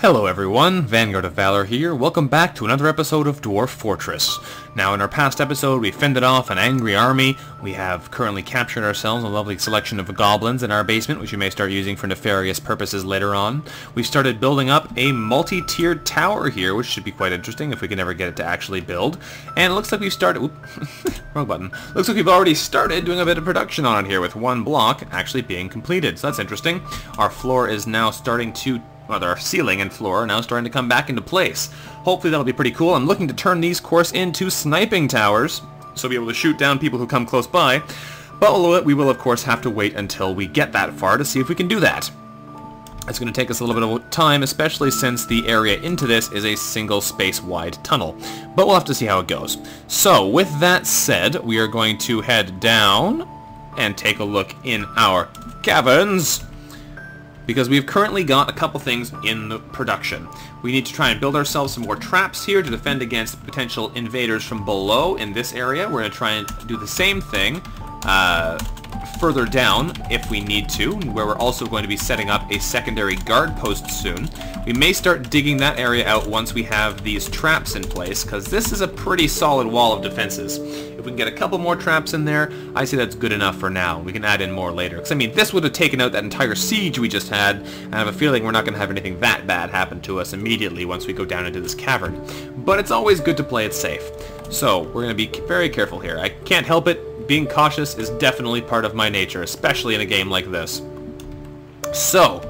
Hello everyone, Vanguard of Valor here. Welcome back to another episode of Dwarf Fortress. Now in our past episode we fended off an angry army. We have currently captured ourselves a lovely selection of goblins in our basement, which we may start using for nefarious purposes later on. We've started building up a multi-tiered tower here, which should be quite interesting if we can ever get it to actually build. And it looks like we've started... wrong button. Looks like we've already started doing a bit of production on it here, with one block actually being completed. So that's interesting. Our floor is now starting to... well, our ceiling and floor are now starting to come back into place. Hopefully that'll be pretty cool. I'm looking to turn these, of course, into sniping towers, so be able to shoot down people who come close by. But we will, of course, have to wait until we get that far to see if we can do that. It's going to take us a little bit of time, especially since the area into this is a single space-wide tunnel. But we'll have to see how it goes. So, with that said, we are going to head down and take a look in our caverns, because we've currently got a couple things in the production. We need to try and build ourselves some more traps here to defend against potential invaders from below in this area. We're going to try and do the same thing further down if we need to, where we're also going to be setting up a secondary guard post soon. We may start digging that area out once we have these traps in place, because this is a pretty solid wall of defenses. If we can get a couple more traps in there, I say that's good enough for now. We can add in more later. Because, I mean, this would have taken out that entire siege we just had, and I have a feeling we're not going to have anything that bad happen to us immediately once we go down into this cavern. But it's always good to play it safe. So, we're going to be very careful here. I can't help it. Being cautious is definitely part of my nature, especially in a game like this. So,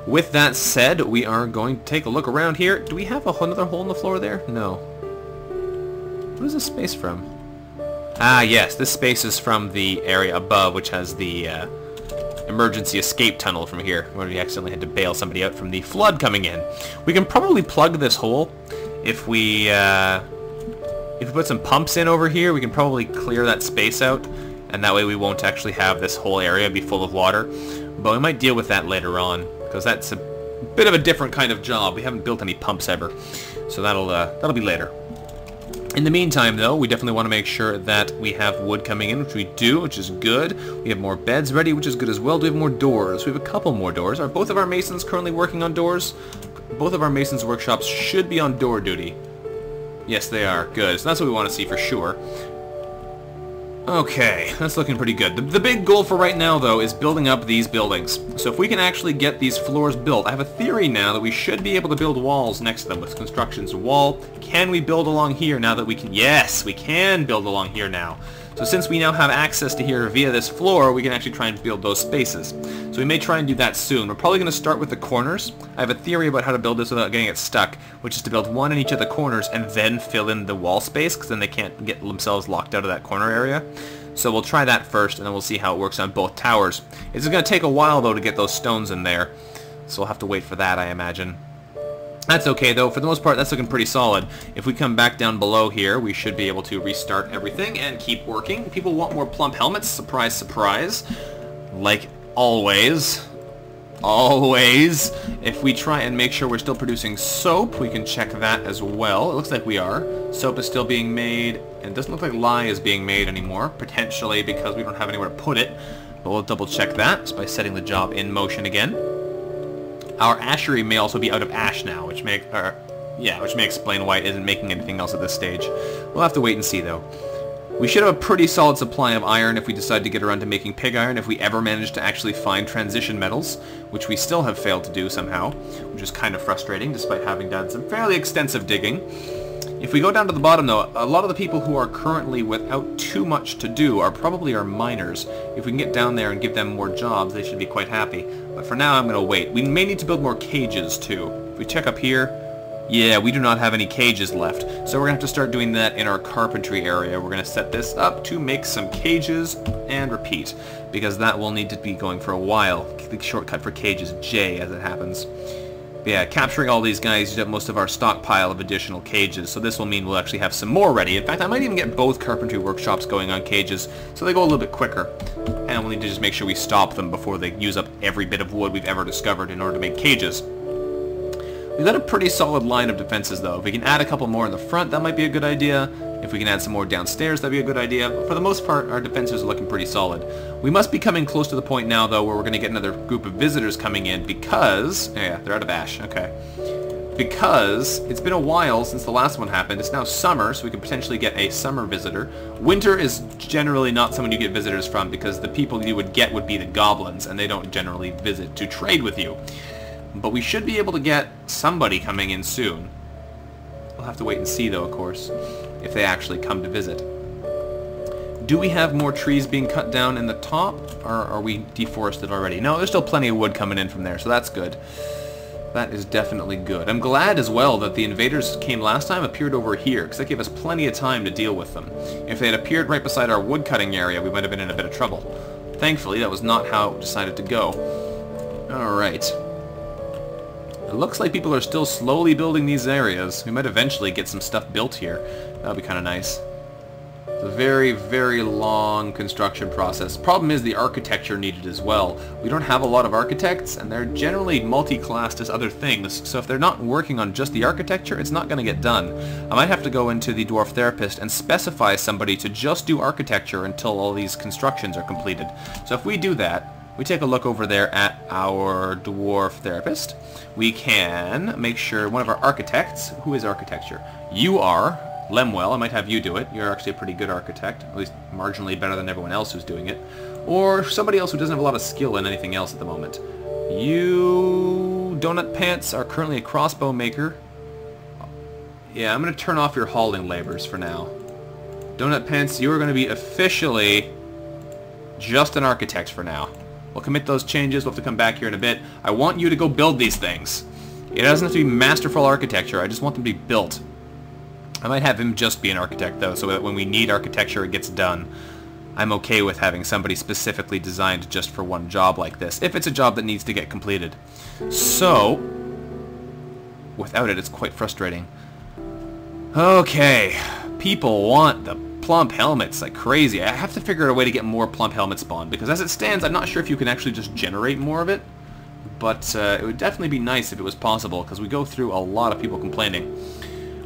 with that said, we are going to take a look around here. Do we have another hole in the floor there? No. What is this space from? Ah, yes, this space is from the area above, which has the emergency escape tunnel from here, where we accidentally had to bail somebody out from the flood coming in. We can probably plug this hole if we put some pumps in over here. We can probably clear that space out, and that way we won't actually have this whole area be full of water. But we might deal with that later on, because that's a bit of a different kind of job. We haven't built any pumps ever, so that'll be later. In the meantime, though, we definitely want to make sure that we have wood coming in, which we do, which is good. We have more beds ready, which is good as well. Do we have more doors? We have a couple more doors. Are both of our masons currently working on doors? Both of our masons' workshops should be on door duty. Yes, they are. Good. So that's what we want to see for sure. Okay, that's looking pretty good. The big goal for right now, though, is building up these buildings. So if we can actually get these floors built, I have a theory now that we should be able to build walls next to them with construction's wall. Can we build along here now that we can? Yes, we can build along here now. So since we now have access to here via this floor, we can actually try and build those spaces. So we may try and do that soon. We're probably going to start with the corners. I have a theory about how to build this without getting it stuck, which is to build one in each of the corners and then fill in the wall space, because then they can't get themselves locked out of that corner area. So we'll try that first, and then we'll see how it works on both towers. It's going to take a while, though, to get those stones in there. So we'll have to wait for that, I imagine. That's okay, though. For the most part, that's looking pretty solid. If we come back down below here, we should be able to restart everything and keep working. People want more plump helmets. Surprise, surprise. Like always. Always. If we try and make sure we're still producing soap, we can check that as well. It looks like we are. Soap is still being made, and it doesn't look like lye is being made anymore, potentially because we don't have anywhere to put it. But we'll double check that just by setting the job in motion again. Our ashery may also be out of ash now, which may explain why it isn't making anything else at this stage. We'll have to wait and see, though. We should have a pretty solid supply of iron if we decide to get around to making pig iron, if we ever manage to actually find transition metals, which we still have failed to do somehow, which is kind of frustrating, despite having done some fairly extensive digging. If we go down to the bottom, though, a lot of the people who are currently without too much to do are probably our miners. If we can get down there and give them more jobs, they should be quite happy. But for now, I'm going to wait. We may need to build more cages, too. If we check up here, yeah, we do not have any cages left. So we're going to have to start doing that in our carpentry area. We're going to set this up to make some cages and repeat, because that will need to be going for a while. The shortcut for cages, J, as it happens. But yeah, capturing all these guys used up most of our stockpile of additional cages, so this will mean we'll actually have some more ready. In fact, I might even get both carpentry workshops going on cages, so they go a little bit quicker. And we'll need to just make sure we stop them before they use up every bit of wood we've ever discovered in order to make cages. We've got a pretty solid line of defenses, though. If we can add a couple more in the front, that might be a good idea. If we can add some more downstairs, that'd be a good idea. But for the most part, our defenses are looking pretty solid. We must be coming close to the point now, though, where we're going to get another group of visitors coming in because... yeah, they're out of ash. Okay. because it's been a while since the last one happened. It's now summer, so we can potentially get a summer visitor. Winter is generally not someone you get visitors from, because the people you would get would be the goblins, and they don't generally visit to trade with you. But we should be able to get somebody coming in soon. We'll have to wait and see, though, of course, if they actually come to visit. Do we have more trees being cut down in the top, or are we deforested already? No, there's still plenty of wood coming in from there, so that's good. That is definitely good. I'm glad as well that the invaders came last time appeared over here, because that gave us plenty of time to deal with them. If they had appeared right beside our wood cutting area, we might have been in a bit of trouble. Thankfully, that was not how it decided to go. Alright. It looks like people are still slowly building these areas. We might eventually get some stuff built here. That would be kind of nice. It's a very, very long construction process. Problem is the architecture needed as well. We don't have a lot of architects, and they're generally multi-classed as other things, so if they're not working on just the architecture, it's not going to get done. I might have to go into the Dwarf Therapist and specify somebody to just do architecture until all these constructions are completed. So if we do that, we take a look over there at our Dwarf Therapist. We can make sure one of our architects, who is architecture? You are Lemuel. I might have you do it. You're actually a pretty good architect, at least marginally better than everyone else who's doing it. Or somebody else who doesn't have a lot of skill in anything else at the moment. You, Donut Pants, are currently a crossbow maker. Yeah, I'm going to turn off your hauling labors for now. Donut Pants, you are going to be officially just an architect for now. We'll commit those changes. We'll have to come back here in a bit. I want you to go build these things. It doesn't have to be masterful architecture. I just want them to be built. I might have him just be an architect, though, so that when we need architecture, it gets done. I'm okay with having somebody specifically designed just for one job like this, if it's a job that needs to get completed. So, without it, it's quite frustrating. Okay, people want the plump helmets like crazy. I have to figure out a way to get more plump helmets spawned, because as it stands, I'm not sure if you can actually just generate more of it, but it would definitely be nice if it was possible, because we go through a lot of people complaining.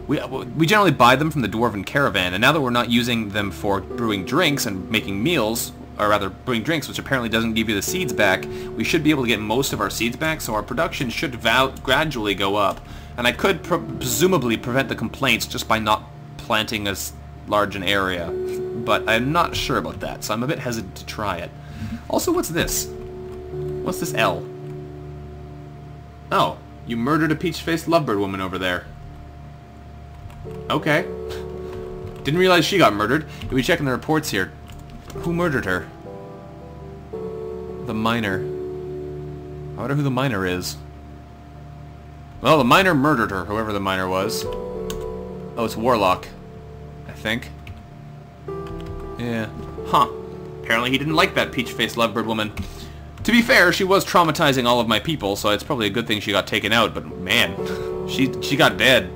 We generally buy them from the Dwarven Caravan, and now that we're not using them for brewing drinks and making meals, or rather brewing drinks, which apparently doesn't give you the seeds back, we should be able to get most of our seeds back, so our production should gradually go up. And I could presumably prevent the complaints just by not planting as large an area, but I'm not sure about that, so I'm a bit hesitant to try it. Also, what's this? What's this L? Oh, you murdered a peach-faced lovebird woman over there. Okay. Didn't realize she got murdered. If we check in the reports here, who murdered her? The miner. I wonder who the miner is. Well, the miner murdered her, whoever the miner was. Oh, it's Warlock, I think. Yeah. Huh. Apparently he didn't like that peach-faced lovebird woman. To be fair, she was traumatizing all of my people, so it's probably a good thing she got taken out, but man, she got dead.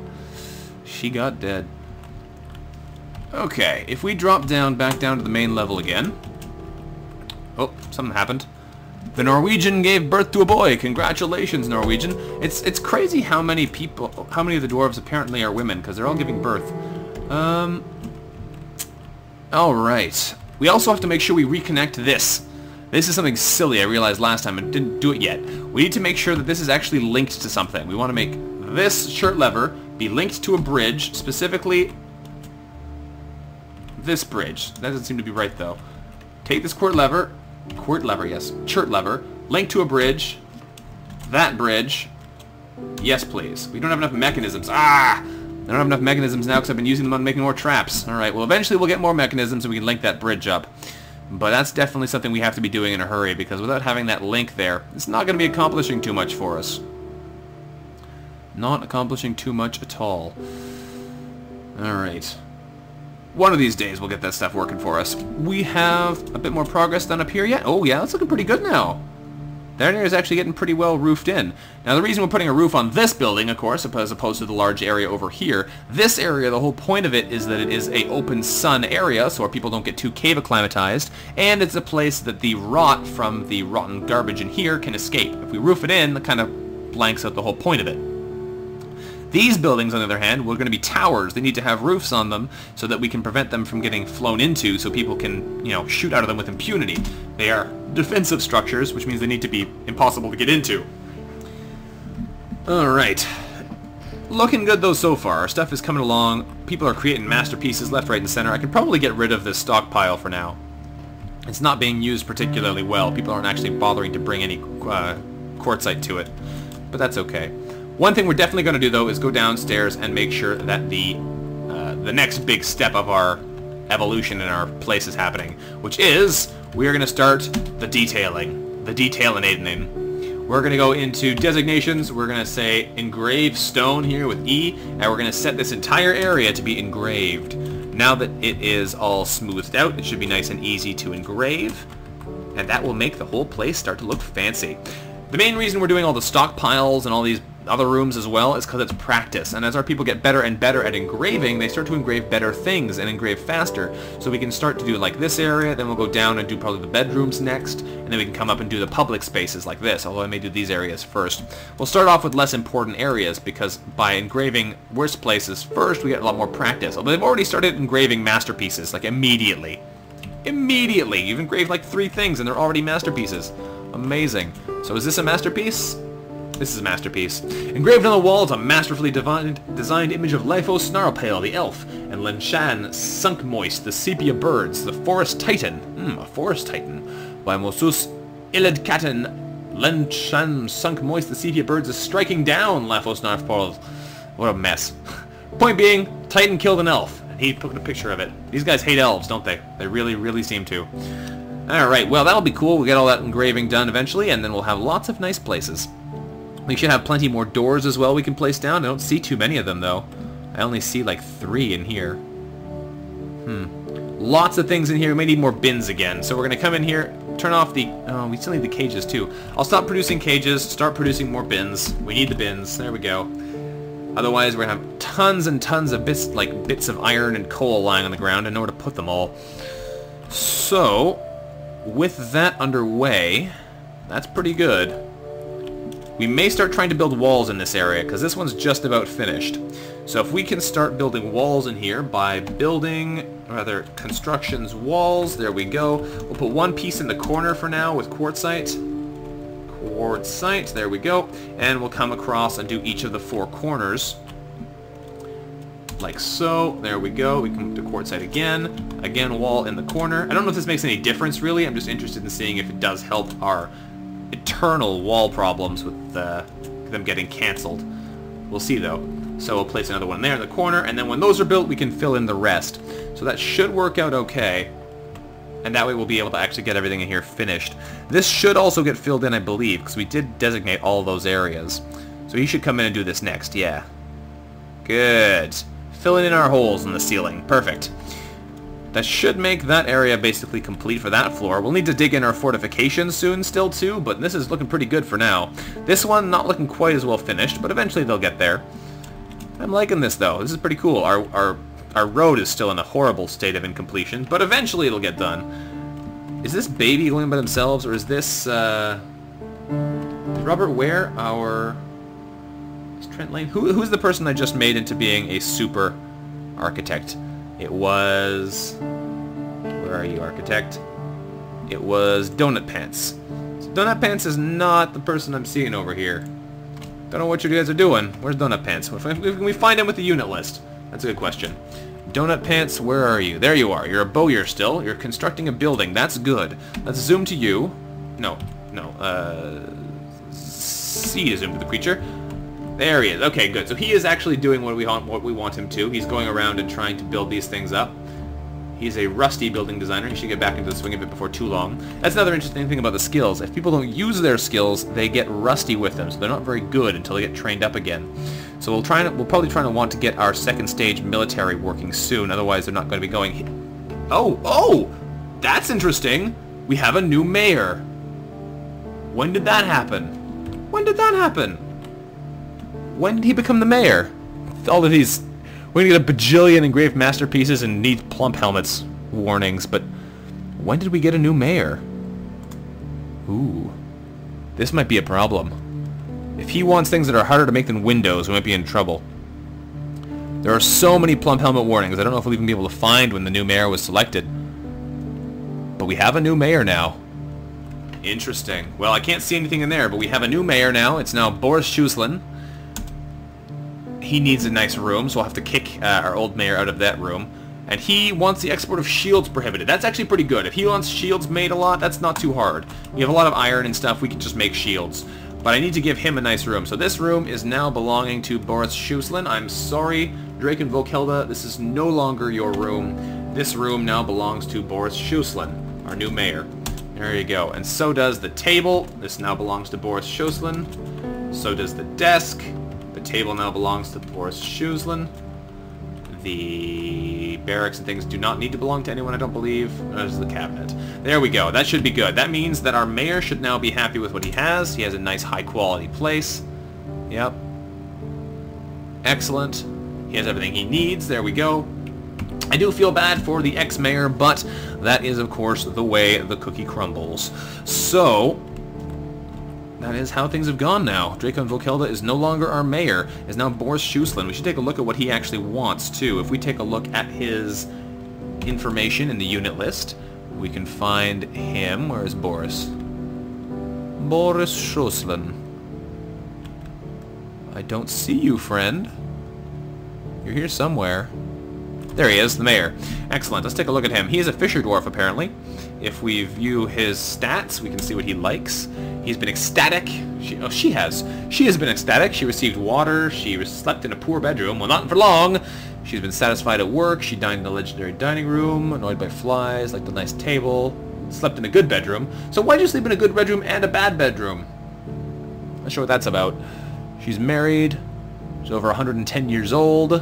She got dead. Okay, if we drop down, back down to the main level again. Oh, something happened. The Norwegian gave birth to a boy. Congratulations, Norwegian. It's crazy how many people, how many of the dwarves apparently are women, because they're all giving birth. Alright. We also have to make sure we reconnect this. This is something silly I realized last time and didn't do it yet. We need to make sure that this is actually linked to something. We want to make this shirt lever be linked to a bridge, specifically this bridge. That doesn't seem to be right, though. Take this shirt lever, link to a bridge, that bridge. Yes, please. We don't have enough mechanisms. I don't have enough mechanisms now because I've been using them on making more traps. Alright, well, eventually we'll get more mechanisms and we can link that bridge up. But that's definitely something we have to be doing in a hurry, because without having that link there, it's not going to be accomplishing too much for us. Not accomplishing too much at all. Alright. One of these days we'll get that stuff working for us. We have a bit more progress done up here yet. Oh yeah, that's looking pretty good now. That area is actually getting pretty well roofed in. Now the reason we're putting a roof on this building, of course, as opposed to the large area over here, this area, the whole point of it is that it is a open sun area, so our people don't get too cave acclimatized, and it's a place that the rot from the rotten garbage in here can escape. If we roof it in, that kind of blanks out the whole point of it. These buildings, on the other hand, we're going to be towers. They need to have roofs on them so that we can prevent them from getting flown into, so people can, you know, shoot out of them with impunity. They are defensive structures, which means they need to be impossible to get into. Alright. Looking good though so far. Our stuff is coming along. People are creating masterpieces left, right, and center. I could probably get rid of this stockpile for now. It's not being used particularly well. People aren't actually bothering to bring any quartzite to it. But that's okay. One thing we're definitely going to do though is go downstairs and make sure that the next big step of our evolution in our place is happening, which is we are going to start the detailing. The detailing. We're going to go into designations. We're going to say engrave stone here with E, and we're going to set this entire area to be engraved. Now that it is all smoothed out, it should be nice and easy to engrave, and that will make the whole place start to look fancy. The main reason we're doing all the stockpiles and all these other rooms as well is because it's practice, and as our people get better and better at engraving, they start to engrave better things and engrave faster. So we can start to do like this area, then we'll go down and do probably the bedrooms next, and then we can come up and do the public spaces like this, although I may do these areas first. We'll start off with less important areas, because by engraving worse places first, we get a lot more practice. Although they've already started engraving masterpieces, like immediately. Immediately! You've engraved like 3 things and they're already masterpieces. Amazing. So is this a masterpiece? This is a masterpiece. Engraved on the wall is a masterfully designed image of Lifo Snarlpale, the elf, and Lenshan Sunkmoist, the sepia birds, the forest titan. A forest titan. By Mosus Ilidkaten, Lenshan Sunkmoist, the sepia birds, is striking down Lifo Snarlpale. What a mess. Point being, Titan killed an elf, and he took a picture of it. These guys hate elves, don't they? They really, really seem to. Alright, well that'll be cool. We'll get all that engraving done eventually, and then we'll have lots of nice places. We should have plenty more doors as well we can place down. I don't see too many of them, though. I only see, like, 3 in here. Lots of things in here. We may need more bins again. So we're going to come in here, turn off the... Oh, we still need the cages, too. I'll stop producing cages, start producing more bins. We need the bins. There we go. Otherwise, we're going to have tons and tons of bits of iron and coal lying on the ground and nowhere to put them all. So, with that underway, that's pretty good. We may start trying to build walls in this area, because this one's just about finished. So if we can start building walls in here by building, rather, constructions walls, there we go. We'll put one piece in the corner for now with quartzite. Quartzite, there we go. And we'll come across and do each of the 4 corners. Like so, there we go. We can do quartzite again. Again, wall in the corner. I don't know if this makes any difference, really. I'm just interested in seeing if it does help our eternal wall problems with them getting cancelled. We'll see though. So we'll place another one there in the corner, and then when those are built we can fill in the rest. So that should work out okay, and that way we'll be able to actually get everything in here finished. This should also get filled in, I believe, because we did designate all those areas. So he should come in and do this next, yeah. Good. Filling in our holes in the ceiling. Perfect. That should make that area basically complete for that floor. We'll need to dig in our fortifications soon still too, but this is looking pretty good for now. This one not looking quite as well finished, but eventually they'll get there. I'm liking this though. This is pretty cool. Our road is still in a horrible state of incompletion, but eventually it'll get done. Is this baby going by themselves, or is this Robert Ware, our... Is Trent Lane? Who's the person I just made into being a super architect? It was... Where are you, architect? It was Donut Pants. So Donut Pants is not the person I'm seeing over here. Don't know what you guys are doing. Where's Donut Pants? Can we find him with the unit list? That's a good question. Donut Pants, where are you? There you are. You're a bowyer still. You're constructing a building. That's good. Let's zoom to you. No. C to zoom to the creature. There he is. Okay, good. So he is actually doing what we want him to. He's going around and trying to build these things up. He's a rusty building designer. He should get back into the swing of it before too long. That's another interesting thing about the skills. If people don't use their skills, they get rusty with them, so they're not very good until they get trained up again. So we'll probably try to want to get our second stage military working soon. Otherwise, they're not going to be going. Oh, that's interesting. We have a new mayor. When did that happen? When did that happen? When did he become the mayor? All of these... We're going to get a bajillion engraved masterpieces and neat plump helmets warnings, but when did we get a new mayor? Ooh. This might be a problem. If he wants things that are harder to make than windows, we might be in trouble. There are so many plump helmet warnings, I don't know if we'll even be able to find when the new mayor was selected. But we have a new mayor now. Interesting. Well, I can't see anything in there, but we have a new mayor now. It's now Boris Schuslin. he needs a nice room, so we'll have to kick our old mayor out of that room. And he wants the export of shields prohibited. That's actually pretty good. If he wants shields made a lot, that's not too hard. We have a lot of iron and stuff, we can just make shields. But I need to give him a nice room. So this room is now belonging to Boris Schuslin. I'm sorry, Drake and Volkelda, this is no longer your room. This room now belongs to Boris Schuslin, our new mayor. There you go. And so does the table. This now belongs to Boris Schuslin. So does the desk. The table now belongs to Boris Schuslin. The barracks and things do not need to belong to anyone, I don't believe. There's the cabinet. There we go. That should be good. That means that our mayor should now be happy with what he has. He has a nice high-quality place. Yep. Excellent. He has everything he needs. There we go. I do feel bad for the ex-mayor, but that is, of course, the way the cookie crumbles. So, that is how things have gone now. Draco Volkelda is no longer our mayor, is now Boris Schuslin. We should take a look at what he actually wants, too. If we take a look at his information in the unit list, we can find him. Where is Boris? Boris Schuslin. I don't see you, friend. You're here somewhere. There he is, the mayor. Excellent. Let's take a look at him. He is a fisher dwarf, apparently. If we view his stats, we can see what he likes. He's been ecstatic. She has. She has been ecstatic. She received water. She slept in a poor bedroom. Well, not for long. She's been satisfied at work. She dined in a legendary dining room. Annoyed by flies. Liked a nice table. Slept in a good bedroom. So why'd you sleep in a good bedroom and a bad bedroom? Not sure what that's about. She's married. She's over 110 years old.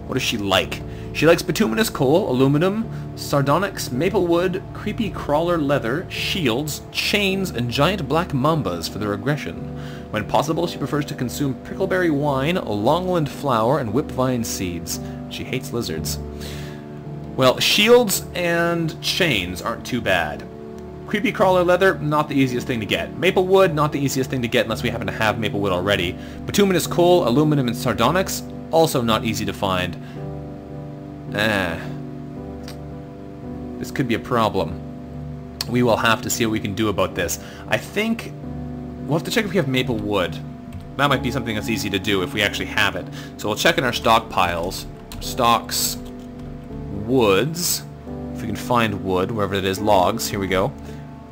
What does she like? She likes bituminous coal, aluminum, sardonyx, maple wood, creepy crawler leather, shields, chains, and giant black mambas for their aggression. When possible, she prefers to consume prickleberry wine, longland flour, and whipvine seeds. She hates lizards. Well, shields and chains aren't too bad. Creepy crawler leather, not the easiest thing to get. Maple wood, not the easiest thing to get unless we happen to have maple wood already. Bituminous coal, aluminum, and sardonyx, also not easy to find. This could be a problem. We will have to see what we can do about this. I think we'll have to check if we have maple wood. That might be something that's easy to do if we actually have it. So we'll check in our stockpiles. Stocks, woods, if we can find wood, wherever it is, logs, here we go.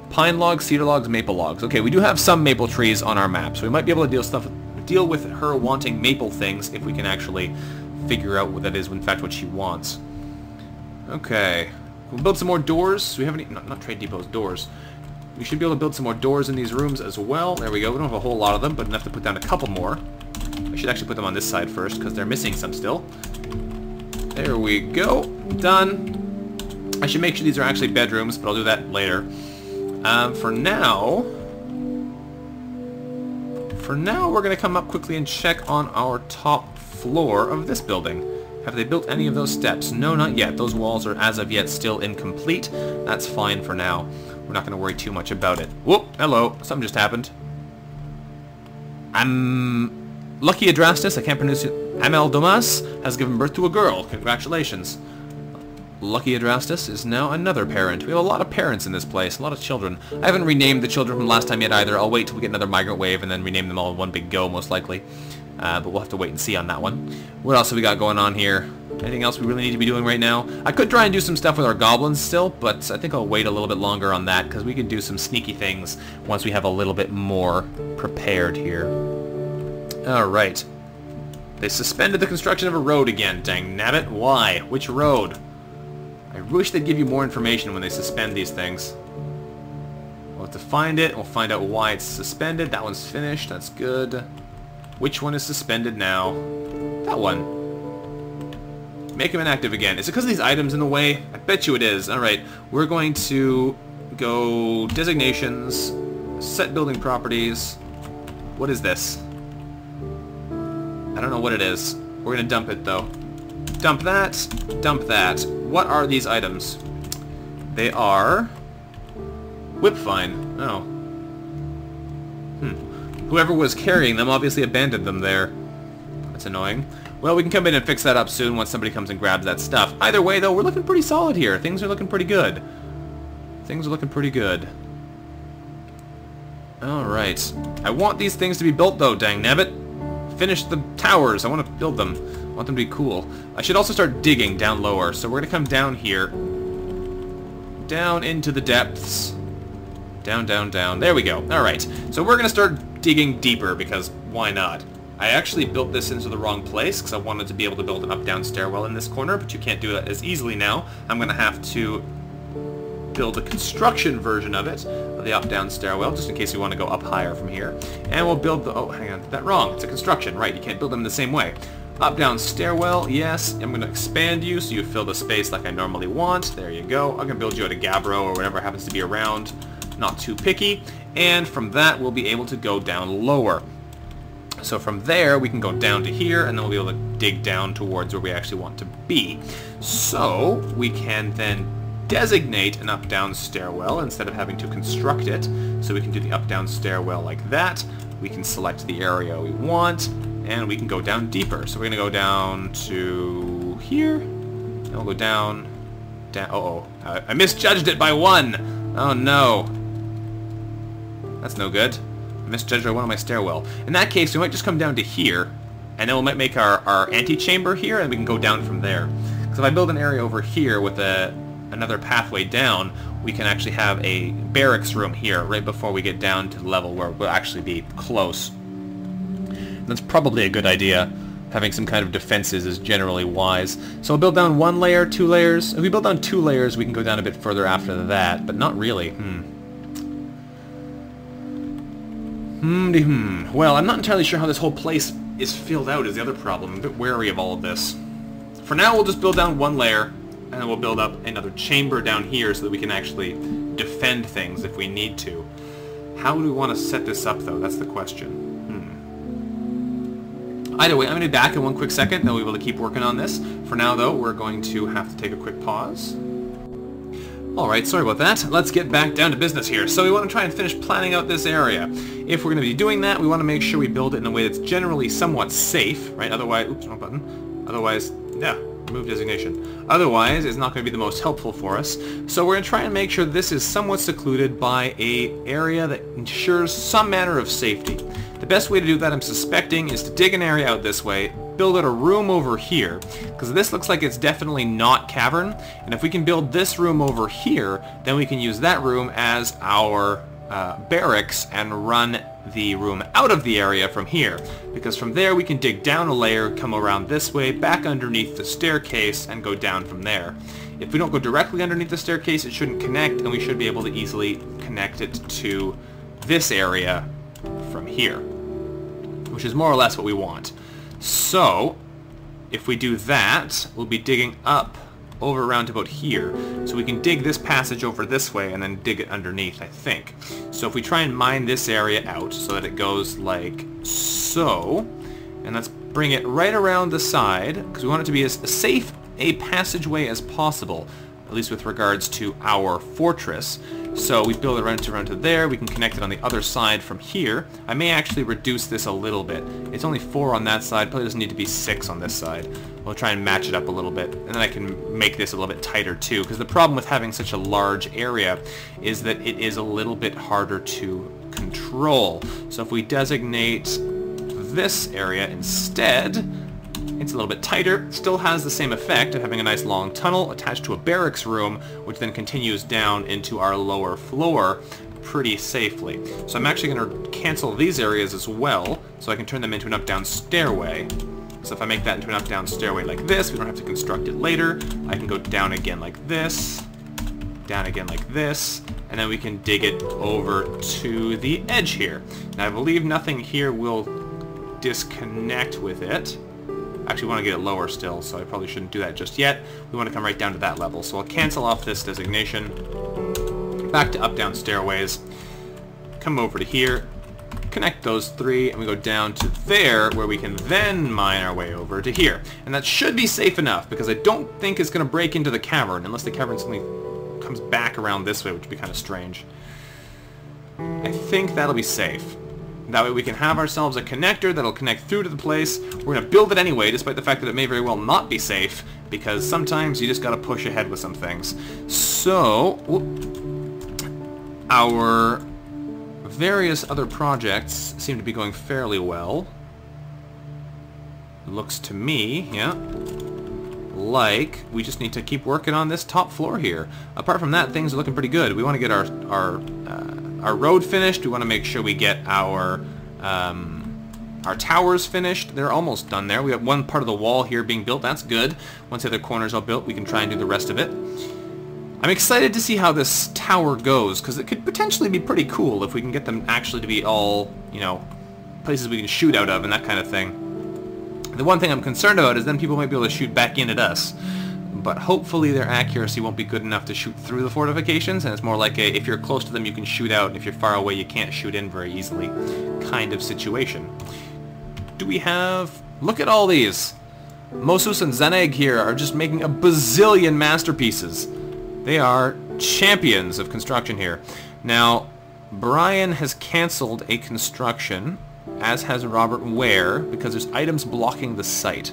Pine logs, cedar logs, maple logs. Okay, we do have some maple trees on our map, so we might be able to deal with her wanting maple things if we can actually figure out what that is, in fact, what she wants. Okay. We'll build some more doors. We have any... Not trade depots, doors. We should be able to build some more doors in these rooms as well. There we go. We don't have a whole lot of them, but enough to put down a couple more. I should actually put them on this side first, because they're missing some still. There we go. Done. I should make sure these are actually bedrooms, but I'll do that later. For now, we're going to come up quickly and check on our top floor of this building. Have they built any of those steps? No, not yet. Those walls are, as of yet, still incomplete. That's fine for now. We're not going to worry too much about it. Whoop! Hello. Something just happened. Lucky Adrastus, I can't pronounce it. Amel Domas has given birth to a girl. Congratulations. Lucky Adrastus is now another parent. We have a lot of parents in this place, a lot of children. I haven't renamed the children from last time yet either. I'll wait till we get another migrant wave and then rename them all in one big go, most likely. But we'll have to wait and see on that one. What else have we got going on here? Anything else we really need to be doing right now? I could try and do some stuff with our goblins still, but I think I'll wait a little bit longer on that, because we can do some sneaky things once we have a little bit more prepared here. Alright. They suspended the construction of a road again, dang nabbit. Why? Which road? I wish they'd give you more information when they suspend these things. We'll have to find it. We'll find out why it's suspended. That one's finished. That's good. Which one is suspended now? That one. Make him inactive again. Is it because of these items in the way? I bet you it is. Alright, we're going to go designations, set building properties. What is this? I don't know what it is. We're going to dump it though. Dump that. Dump that. What are these items? They are... Whipvine. Oh. Whoever was carrying them obviously abandoned them there. That's annoying. Well, we can come in and fix that up soon once somebody comes and grabs that stuff. Either way, though, we're looking pretty solid here. Things are looking pretty good. Things are looking pretty good. Alright. I want these things to be built, though, dang nabbit. finish the towers. I want to build them. I want them to be cool. I should also start digging down lower. So we're going to come down here. Down into the depths. Down, down, down. There we go. Alright. So we're going to start digging deeper because why not? I actually built this into the wrong place because I wanted to be able to build an up-down stairwell in this corner, but you can't do that as easily now. I'm going to have to build a construction version of it, of the up-down stairwell, just in case we want to go up higher from here. And we'll build the... Oh, hang on. Did that wrong. It's a construction, right? You can't build them the same way. Up-down stairwell, yes. I'm going to expand you so you fill the space like I normally want. There you go. I'm going to build you out a Gabbro or whatever happens to be around. Not too picky. And from that, we'll be able to go down lower. So from there, we can go down to here, and then we'll be able to dig down towards where we actually want to be. So we can then designate an up-down stairwell instead of having to construct it. So we can do the up-down stairwell like that. We can select the area we want, and we can go down deeper. So we're going to go down to here, and we'll go down, uh-oh, I misjudged it by 1! Oh no. That's no good. Misjudged by 1 on my stairwell. In that case, we might just come down to here, and then we might make our antechamber here, and we can go down from there. Because if I build an area over here with another pathway down, we can actually have a barracks room here, right before we get down to the level where we'll actually be close. That's probably a good idea. Having some kind of defenses is generally wise. So I'll build down 1 layer, 2 layers. If we build down 2 layers, we can go down a bit further after that, but not really. Well, I'm not entirely sure how this whole place is filled out is the other problem. I'm a bit wary of all of this. For now, we'll just build down 1 layer, and then we'll build up another chamber down here so that we can actually defend things if we need to. How do we want to set this up, though? That's the question. Either way, I'm going to be back in 1 quick second, then we'll be able to keep working on this. For now, though, we're going to have to take a quick pause. Alright, sorry about that. Let's get back down to business here. So we want to try and finish planning out this area. If we're going to be doing that, we want to make sure we build it in a way that's generally somewhat safe, right? Otherwise, oops, wrong button. Otherwise, yeah, remove designation. Otherwise, it's not going to be the most helpful for us. So we're going to try and make sure this is somewhat secluded by an area that ensures some manner of safety. The best way to do that, I'm suspecting, is to dig an area out this way, build out a room over here, because this looks like it's definitely not cavern, and if we can build this room over here, then we can use that room as our barracks and run the room out of the area from here, because from there we can dig down a layer, come around this way, back underneath the staircase, and go down from there. If we don't go directly underneath the staircase, it shouldn't connect, and we should be able to easily connect it to this area from here, which is more or less what we want. So, if we do that, we'll be digging up over around about here. So we can dig this passage over this way and then dig it underneath, I think. So if we try and mine this area out so that it goes like so, and let's bring it right around the side, because we want it to be as safe a passageway as possible, at least with regards to our fortress. So we build it around to there, we can connect it on the other side from here. I may actually reduce this a little bit. It's only 4 on that side, probably doesn't need to be 6 on this side. We'll try and match it up a little bit, and then I can make this a little bit tighter too, because the problem with having such a large area is that it is a little bit harder to control. So if we designate this area instead, it's a little bit tighter, still has the same effect of having a nice long tunnel attached to a barracks room, which then continues down into our lower floor pretty safely. So I'm actually going to cancel these areas as well, so I can turn them into an up-down stairway. So if I make that into an up-down stairway like this, we don't have to construct it later. I can go down again like this, down again like this, and then we can dig it over to the edge here. Now I believe nothing here will disconnect with it. Actually, we want to get it lower still, so I probably shouldn't do that just yet. We want to come right down to that level. So I'll cancel off this designation. Back to up-down stairways. Come over to here. Connect those 3, and we go down to there, where we can then mine our way over to here. And that should be safe enough, because I don't think it's going to break into the cavern, unless the cavern suddenly comes back around this way, which would be kind of strange. I think that'll be safe. That way we can have ourselves a connector that'll connect through to the place. We're going to build it anyway, despite the fact that it may very well not be safe, because sometimes you just got to push ahead with some things. So, our various other projects seem to be going fairly well. looks to me, yeah, like we just need to keep working on this top floor here. Apart from that, things are looking pretty good. We want to get our road finished. We want to make sure we get our towers finished. They're almost done there. We have one part of the wall here being built. That's good. Once the other corners are built, we can try and do the rest of it. I'm excited to see how this tower goes, because it could potentially be pretty cool if we can get them actually to be all, you know, places we can shoot out of and that kind of thing. The one thing I'm concerned about is then people might be able to shoot back in at us. But hopefully their accuracy won't be good enough to shoot through the fortifications, and it's more like a, if you're close to them you can shoot out, and if you're far away you can't shoot in very easily kind of situation. Do we have... Look at all these! Moses and Zeneg here are just making a bazillion masterpieces. They are champions of construction here. Now, Brian has cancelled a construction, as has Robert Ware, because there's items blocking the site.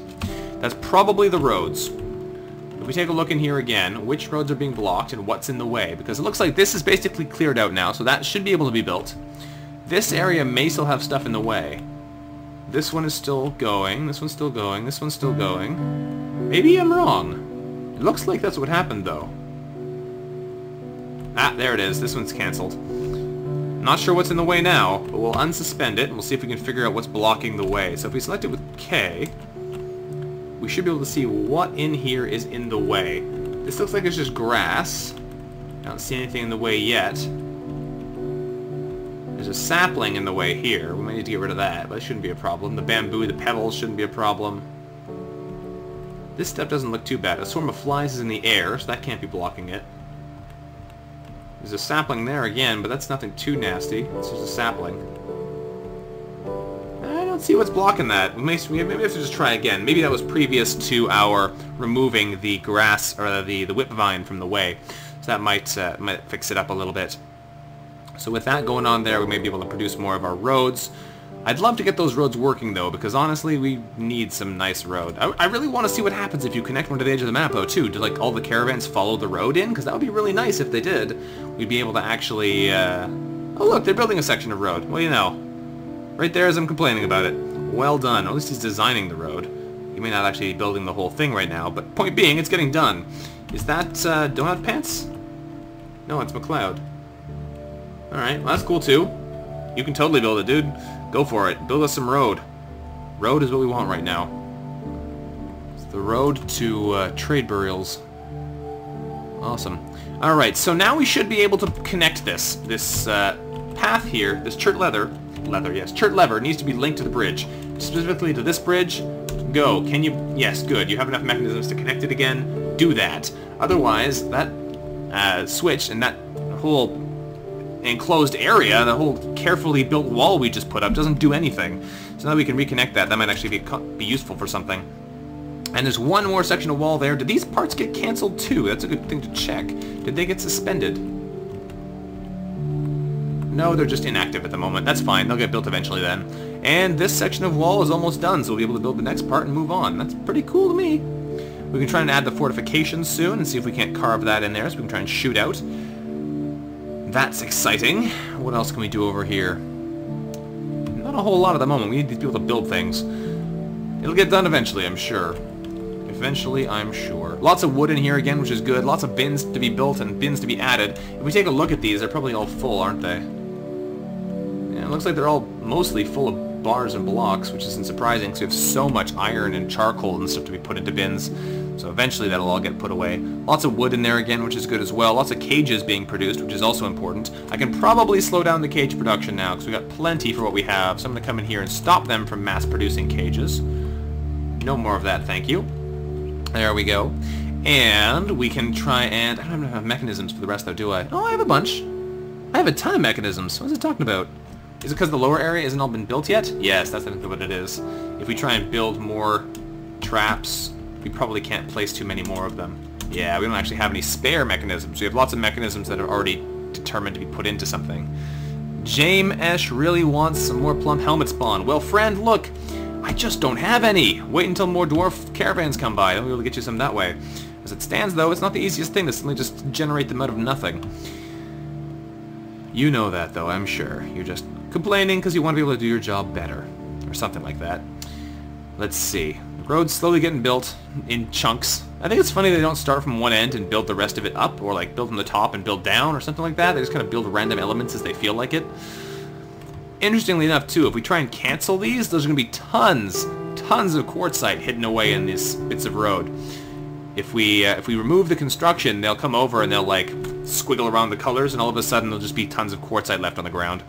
That's probably the roads. If we take a look in here again, which roads are being blocked and what's in the way, because it looks like this is basically cleared out now, so that should be able to be built. This area may still have stuff in the way. This one is still going, this one's still going, this one's still going. Maybe I'm wrong. It looks like that's what happened though. Ah, there it is. This one's cancelled. Not sure what's in the way now, but we'll unsuspend it and we'll see if we can figure out what's blocking the way. So if we select it with K, we should be able to see what in here is in the way. This looks like it's just grass. I don't see anything in the way yet. There's a sapling in the way here. We might need to get rid of that, but it shouldn't be a problem. The bamboo, the pebbles shouldn't be a problem. This stuff doesn't look too bad. A swarm of flies is in the air, so that can't be blocking it. There's a sapling there again, but that's nothing too nasty. It's just a sapling. I don't see what's blocking that. Maybe we have to just try again. Maybe that was previous to our removing the grass, or the whipvine from the way. So that might fix it up a little bit. So with that going on there, we may be able to produce more of our roads. I'd love to get those roads working though, because honestly we need some nice road. I really want to see what happens if you connect one to the edge of the map though too. Do like all the caravans follow the road in? Because that would be really nice if they did. We'd be able to actually... Oh look, they're building a section of road. Well, you know. Right there as I'm complaining about it. Well done. Or at least he's designing the road. He may not actually be building the whole thing right now, but point being, it's getting done. Is that Donut Pants? No, it's McLeod. Alright, well that's cool too. You can totally build it, dude. Go for it. Build us some road. Road is what we want right now. It's the road to trade burials. Awesome. Alright, so now we should be able to connect this path here, this chert lever needs to be linked to the bridge. Specifically to this bridge. Go. Can you... Yes, good. You have enough mechanisms to connect it again. Do that. Otherwise, that switch and that whole enclosed area, the whole carefully built wall we just put up, doesn't do anything. So now we can reconnect that. That might actually be useful for something. And there's one more section of wall there. Did these parts get cancelled too? That's a good thing to check. Did they get suspended? No, they're just inactive at the moment. That's fine. They'll get built eventually then. And this section of wall is almost done, so we'll be able to build the next part and move on. That's pretty cool to me. We can try and add the fortifications soon and see if we can't carve that in there so we can try and shoot out. That's exciting. What else can we do over here? Not a whole lot at the moment. We need these people to build things. It'll get done eventually, I'm sure. Eventually, I'm sure. Lots of wood in here again, which is good. Lots of bins to be built and bins to be added. If we take a look at these, they're probably all full, aren't they? Yeah, it looks like they're all mostly full of bars and blocks, which isn't surprising because we have so much iron and charcoal and stuff to be put into bins. So eventually that'll all get put away. Lots of wood in there again, which is good as well. Lots of cages being produced, which is also important. I can probably slow down the cage production now because we've got plenty for what we have. So I'm going to come in here and stop them from mass producing cages. No more of that, thank you. There we go. And we can try and... I don't have enough mechanisms for the rest though, do I? Oh, I have a bunch. I have a ton of mechanisms. What is it talking about? Is it because the lower area isn't all been built yet? Yes, that's definitely what it is. If we try and build more traps, we probably can't place too many more of them. Yeah, we don't actually have any spare mechanisms. We have lots of mechanisms that are already determined to be put into something. James Esh really wants some more plum helmet spawn. Well, friend, look, I just don't have any. Wait until more dwarf caravans come by. Then we'll be able to get you some that way. As it stands, though, it's not the easiest thing to suddenly just generate them out of nothing. You know that, though, I'm sure. You're just complaining because you want to be able to do your job better. Or something like that. Let's see. Roads slowly getting built in chunks. I think it's funny they don't start from one end and build the rest of it up, or like build from the top and build down or something like that. They just kind of build random elements as they feel like it. Interestingly enough, too, if we try and cancel these, there's going to be tons of quartzite hidden away in these bits of road. If we remove the construction, they'll come over and they'll like squiggle around the colors, and all of a sudden there'll just be tons of quartzite left on the ground.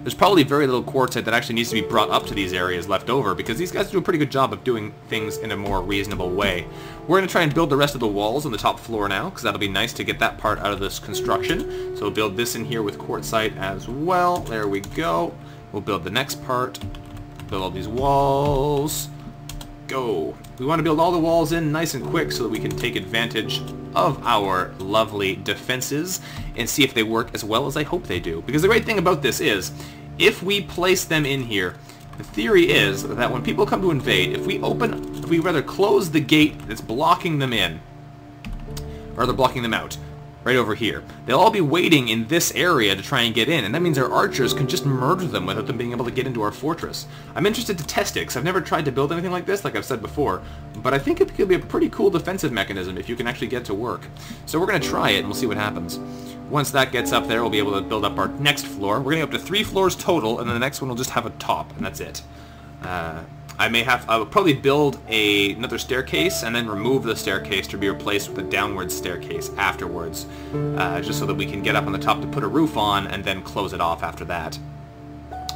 There's probably very little quartzite that actually needs to be brought up to these areas left over, because these guys do a pretty good job of doing things in a more reasonable way. We're going to try and build the rest of the walls on the top floor now, because that'll be nice to get that part out of this construction. So we'll build this in here with quartzite as well. There we go. We'll build the next part. Build all these walls. Go. We want to build all the walls in nice and quick so that we can take advantage of our lovely defenses and see if they work as well as I hope they do. Because the great thing about this is, if we place them in here, the theory is that when people come to invade, if we rather close the gate that's blocking them in, or rather blocking them out, right over here, they'll all be waiting in this area to try and get in, and that means our archers can just murder them without them being able to get into our fortress. I'm interested to test it, because I've never tried to build anything like this, like I've said before, but I think it could be a pretty cool defensive mechanism if you can actually get it to work. So we're going to try it, and we'll see what happens. Once that gets up there, we'll be able to build up our next floor. We're going to go up to 3 floors total, and then the next one will just have a top, and that's it. I will probably build another staircase and then remove the staircase to be replaced with a downward staircase afterwards, just so that we can get up on the top to put a roof on and then close it off after that.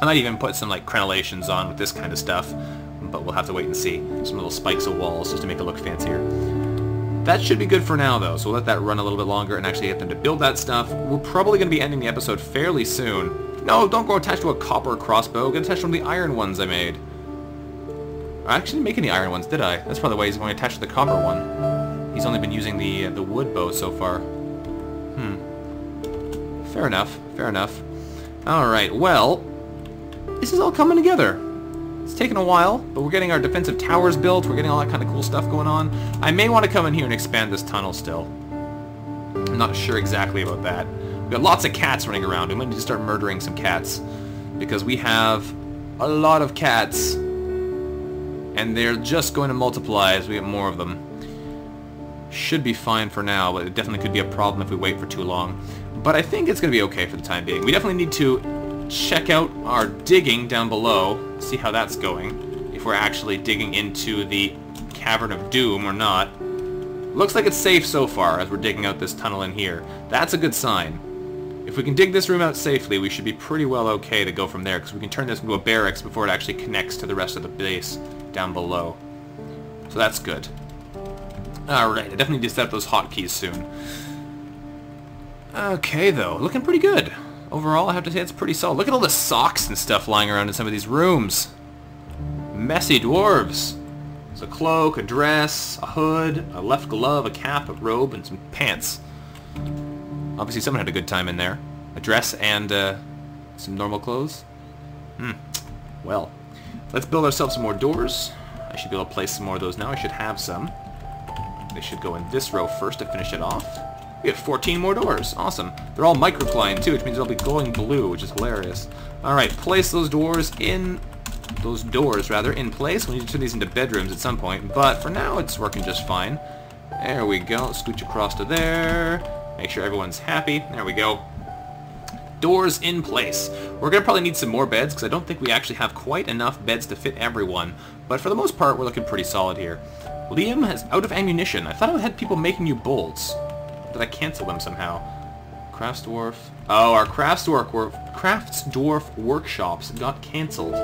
I might even put some like crenellations on with this kind of stuff, but we'll have to wait and see. Some little spikes of walls just to make it look fancier. That should be good for now, though, so we'll let that run a little bit longer and actually get them to build that stuff. We're probably going to be ending the episode fairly soon. No, don't go attached to a copper crossbow. Get attached to one of the iron ones I made. I actually didn't make any iron ones, did I? That's probably why he's only attached to the copper one. He's only been using the wood bow so far. Fair enough, fair enough. Alright, well, this is all coming together. It's taken a while, but we're getting our defensive towers built, we're getting all that kind of cool stuff going on. I may want to come in here and expand this tunnel still. I'm not sure exactly about that. We've got lots of cats running around. We might need to start murdering some cats, because we have a lot of cats, and they're just going to multiply as we get more of them. Should be fine for now, but it definitely could be a problem if we wait for too long. But I think it's going to be okay for the time being. We definitely need to check out our digging down below, see how that's going, if we're actually digging into the Cavern of Doom or not. Looks like it's safe so far as we're digging out this tunnel in here. That's a good sign. If we can dig this room out safely, we should be pretty well okay to go from there, because we can turn this into a barracks before it actually connects to the rest of the base down below. So that's good. Alright, I definitely need to set up those hotkeys soon. Okay, though, looking pretty good. Overall, I have to say it's pretty solid. Look at all the socks and stuff lying around in some of these rooms. Messy dwarves. There's a cloak, a dress, a hood, a left glove, a cap, a robe, and some pants. Obviously someone had a good time in there. A dress and some normal clothes. Well, let's build ourselves some more doors. I should be able to place some more of those now. I should have some. They should go in this row first to finish it off. We have 14 more doors. Awesome. They're all microcline too, which means they'll be glowing blue, which is hilarious. Alright, place those doors in... Those doors, rather, in place. We need to turn these into bedrooms at some point, but for now it's working just fine. There we go. Scooch across to there. Make sure everyone's happy. There we go. Doors in place. We're going to probably need some more beds, because I don't think we actually have quite enough beds to fit everyone. But for the most part, we're looking pretty solid here. Liam is out of ammunition. I thought I had people making you bolts. Did I cancel them somehow? Crafts Dwarf. Oh, our Crafts Dwarf workshops got cancelled.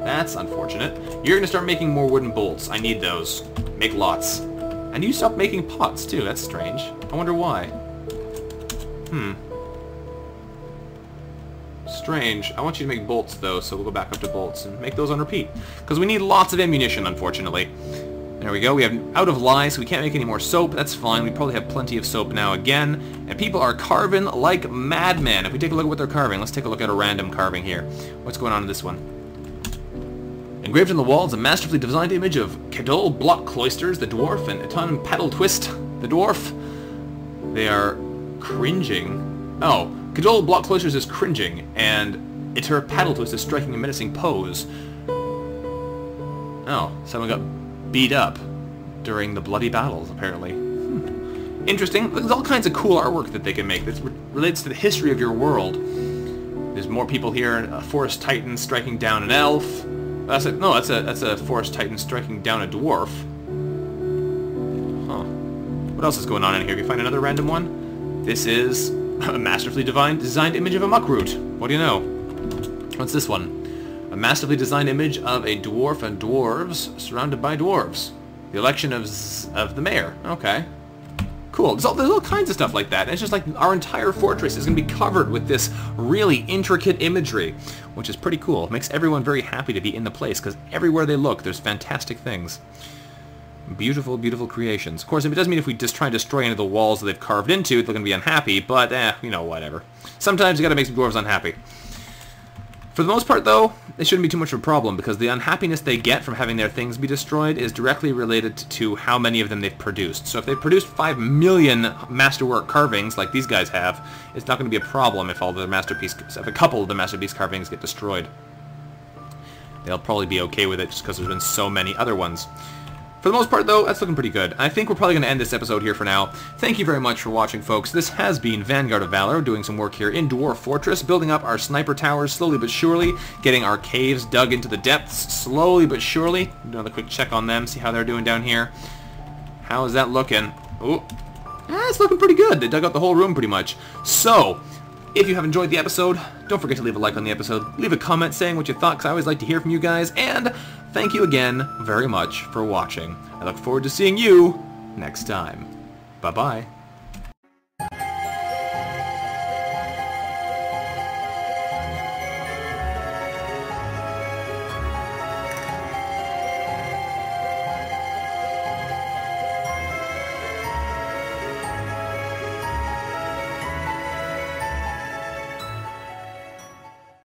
That's unfortunate. You're going to start making more wooden bolts. I need those. Make lots. And you stopped making pots, too. That's strange. I wonder why. Strange. I want you to make bolts, though, so we'll go back up to bolts and make those on repeat. Because we need lots of ammunition, unfortunately. There we go. We have out of lye, so we can't make any more soap. That's fine. We probably have plenty of soap now again. And people are carving like madmen. If we take a look at what they're carving, let's take a look at a random carving here. What's going on in this one? Engraved on the wall is a masterfully designed image of Cadol Block Cloisters, the dwarf, and Eton Paddle Twist, the dwarf. They are cringing. Oh, Cadol Block Cloisters is cringing, and Eter Paddle Twist is striking a menacing pose. Oh, someone got beat up during the bloody battles, apparently. Interesting. There's all kinds of cool artwork that they can make that relates to the history of your world. There's more people here. A forest titan striking down an elf. That's a forest titan striking down a dwarf. Huh. What else is going on in here? Can you find another random one? This is a masterfully designed image of a muckroot. What do you know? What's this one? A masterfully designed image of a dwarf and dwarves surrounded by dwarves. The election of the mayor. Okay. Cool. There's all kinds of stuff like that. And it's just like our entire fortress is going to be covered with this really intricate imagery, which is pretty cool. It makes everyone very happy to be in the place, because everywhere they look, there's fantastic things. Beautiful, beautiful creations. Of course, it doesn't mean if we just try and destroy any of the walls that they've carved into, they're going to be unhappy, but, you know, whatever. Sometimes you got to make some dwarves unhappy. For the most part, though, it shouldn't be too much of a problem, because the unhappiness they get from having their things be destroyed is directly related to how many of them they've produced. So if they've produced 5 million masterwork carvings, like these guys have, it's not going to be a problem if if a couple of the masterpiece carvings get destroyed. They'll probably be okay with it just because there's been so many other ones. For the most part, though, that's looking pretty good. I think we're probably going to end this episode here for now. Thank you very much for watching, folks. This has been Vanguard of Valor, doing some work here in Dwarf Fortress, building up our sniper towers slowly but surely, getting our caves dug into the depths slowly but surely. Do another quick check on them, see how they're doing down here. How is that looking? Oh, it's looking pretty good. They dug out the whole room pretty much. So, if you have enjoyed the episode, don't forget to leave a like on the episode. Leave a comment saying what you thought, because I always like to hear from you guys. And thank you again very much for watching. I look forward to seeing you next time. Bye-bye.